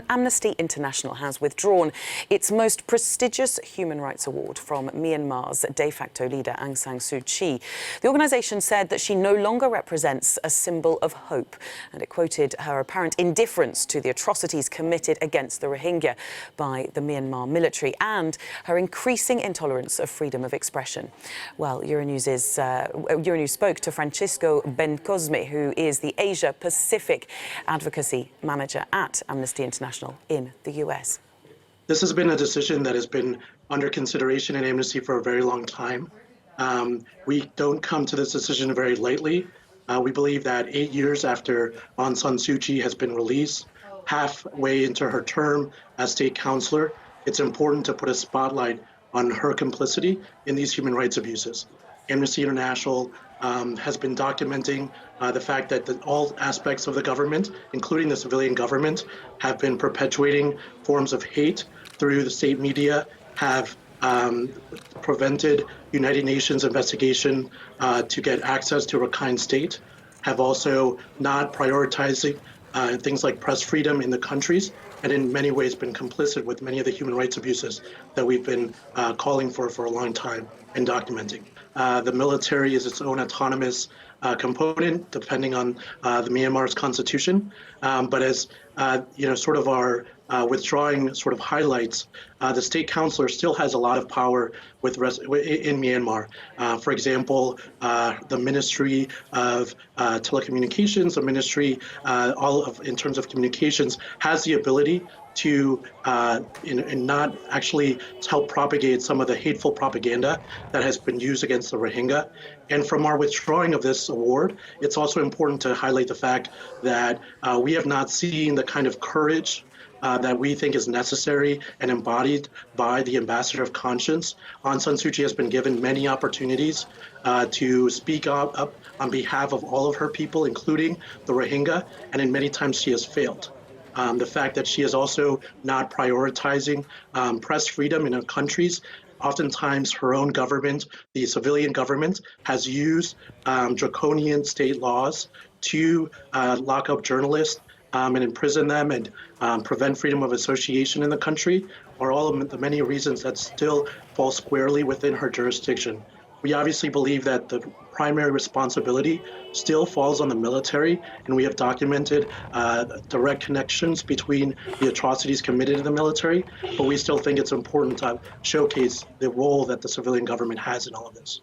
Amnesty International has withdrawn its most prestigious human rights award from Myanmar's de facto leader Aung San Suu Kyi. The organisation said that she no longer represents a symbol of hope, and it quoted her apparent indifference to the atrocities committed against the Rohingya by the Myanmar military and her increasing intolerance of freedom of expression. Well, Euronews spoke to Francisco Bencosme, who is the Asia Pacific Advocacy Manager at Amnesty International in the US. This has been a decision that has been under consideration in Amnesty for a very long time. We don't come to this decision very lightly. We believe that 8 years after Aung San Suu Kyi has been released, halfway into her term as state counselor, it's important to put a spotlight on her complicity in these human rights abuses. Amnesty International has been documenting the fact that all aspects of the government, including the civilian government, have been perpetuating forms of hate through the state media, have prevented United Nations investigation to get access to Rakhine State, have also not prioritizing things like press freedom in the countries, and in many ways been complicit with many of the human rights abuses that we've been calling for a long time and documenting. The military is its own autonomous component, depending on the Myanmar's constitution. But as sort of our withdrawing sort of highlights, the state counselor still has a lot of power in Myanmar. For example, the Ministry of Telecommunications, the Ministry in terms of communications, has the ability to not actually help propagate some of the hateful propaganda that has been used against the Rohingya. And from our withdrawing of this award, it's also important to highlight the fact that we have not seen the kind of courage that we think is necessary and embodied by the ambassador of conscience. Aung San Suu Kyi has been given many opportunities to speak up on behalf of all of her people, including the Rohingya, and in many times she has failed. The fact that she is also not prioritizing press freedom in her countries. Oftentimes her own government, the civilian government, has used draconian state laws to lock up journalists and imprison them and prevent freedom of association in the country, are all of the many reasons that still fall squarely within her jurisdiction. We obviously believe that the primary responsibility still falls on the military, and we have documented direct connections between the atrocities committed in the military, but we still think it's important to showcase the role that the civilian government has in all of this.